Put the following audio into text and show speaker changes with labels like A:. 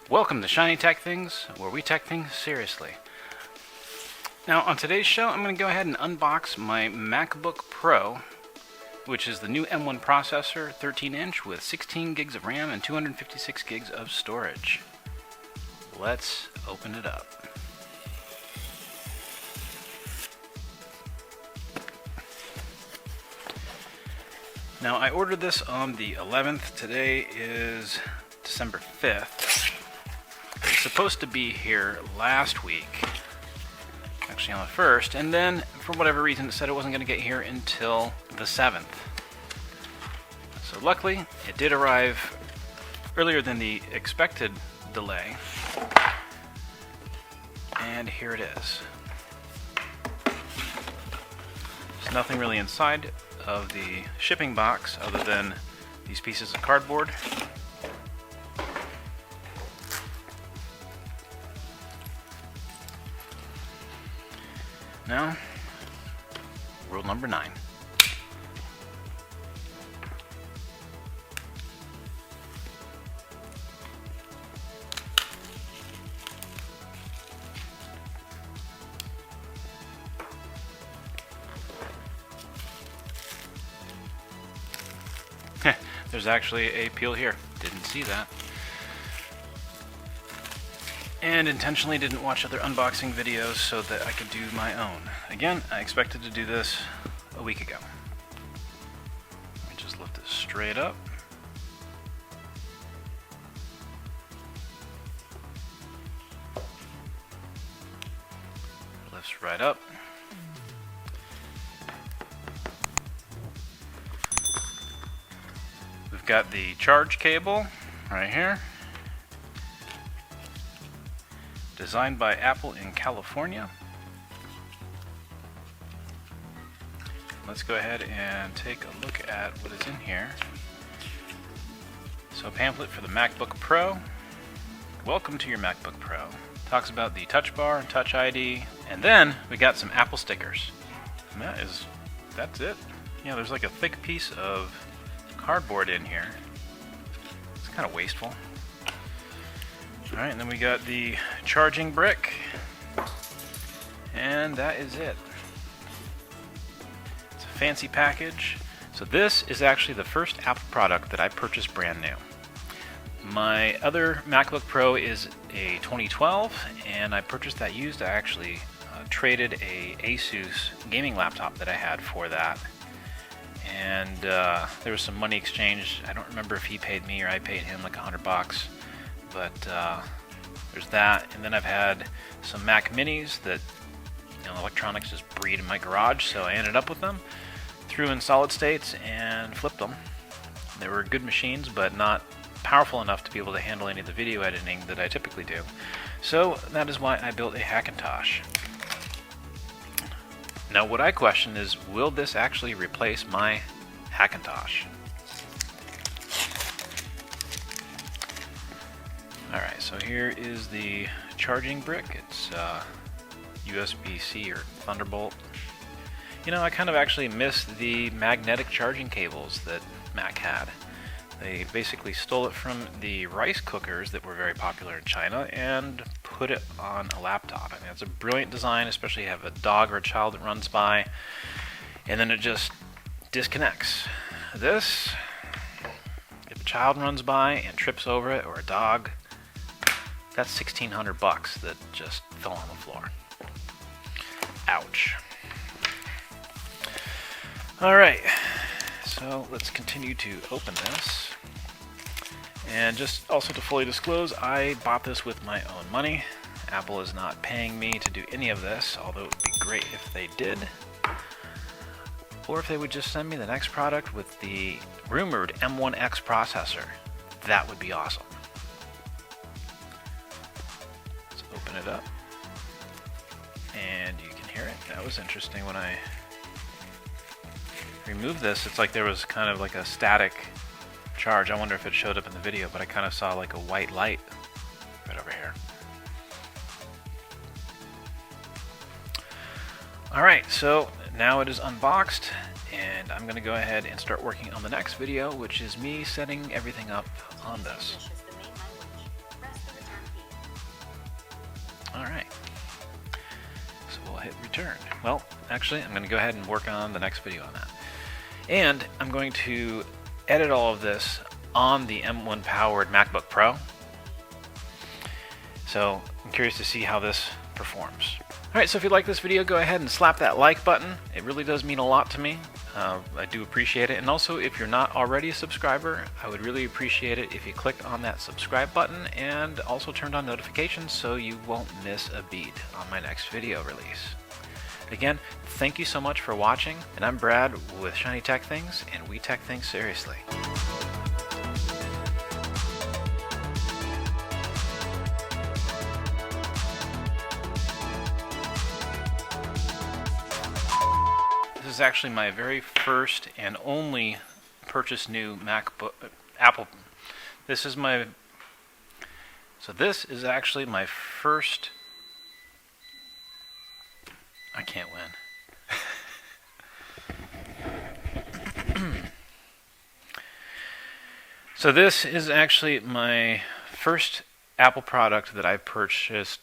A: Welcome to Shiny Tech Things, where we tech things seriously. Now, on today's show, I'm going to go ahead and unbox my MacBook Pro, which is the new M1 processor, 13-inch, with 16 gigs of RAM and 256 gigs of storage. Let's open it up. Now, I ordered this on the 11th. Today is December 5th. It's supposed to be here last week, actually on the 1st, and then for whatever reason it said it wasn't going to get here until the 7th. So luckily, it did arrive earlier than the expected delay, and here it is. There's nothing really inside of the shipping box other than these pieces of cardboard. Now, rule number 9. There's actually a peel here. Didn't see that. And intentionally didn't watch other unboxing videos so that I could do my own. Again, I expected to do this a week ago. Let me just lift this straight up. Lifts right up. We've got the charge cable right here. Designed by Apple in California. Let's go ahead and take a look at what is in here. So, a pamphlet for the MacBook Pro. Welcome to your MacBook Pro. Talks about the Touch Bar and Touch ID, and then we got some Apple stickers. And that's it. Yeah, there's like a thick piece of cardboard in here. It's kind of wasteful. Alright, and then we got the charging brick, and that is it. It's a fancy package. So this is actually the first Apple product that I purchased brand new. My other MacBook Pro is a 2012, and I purchased that used. I actually traded a Asus gaming laptop that I had for that. And there was some money exchanged. I don't remember if he paid me or I paid him like $100. But there's that, and then I've had some Mac Minis that, electronics just breed in my garage, so I ended up with them, threw in solid states, and flipped them. They were good machines, but not powerful enough to be able to handle any of the video editing that I typically do. So that is why I built a Hackintosh. Now what I question is, will this actually replace my Hackintosh? Alright, so here is the charging brick. It's USB-C or Thunderbolt. I kind of actually miss the magnetic charging cables that Mac had. They basically stole it from the rice cookers that were very popular in China and put it on a laptop. I mean, it's a brilliant design, especially if you have a dog or a child that runs by, and then it just disconnects. This, if a child runs by and trips over it, or a dog, that's $1,600 that just fell on the floor. Ouch. Alright, so let's continue to open this. And just also to fully disclose, I bought this with my own money. Apple is not paying me to do any of this, although it would be great if they did. Or if they would just send me the next product with the rumored M1X processor. That would be awesome. Open it up, and you can hear it. That was interesting. When I removed this, it's like there was kind of like a static charge. I wonder if it showed up in the video, but I kind of saw like a white light right over here. Alright, so now it is unboxed, and I'm going to go ahead and start working on the next video, which is me setting everything up on this. we'll hit return. Well, actually, I'm going to go ahead and work on the next video on that. And I'm going to edit all of this on the M1 powered MacBook Pro. So I'm curious to see how this performs. Alright, so if you like this video, go ahead and slap that like button. It really does mean a lot to me. I do appreciate it. And also, if you're not already a subscriber, I would really appreciate it if you click on that subscribe button and also turned on notifications so you won't miss a beat on my next video release. Again, thank you so much for watching, and I'm Brad with Shiny Tech Things, and we tech things seriously. This is actually my very first and only purchased new MacBook Apple. This is actually my first. I can't win. So this is actually my first Apple product that I purchased.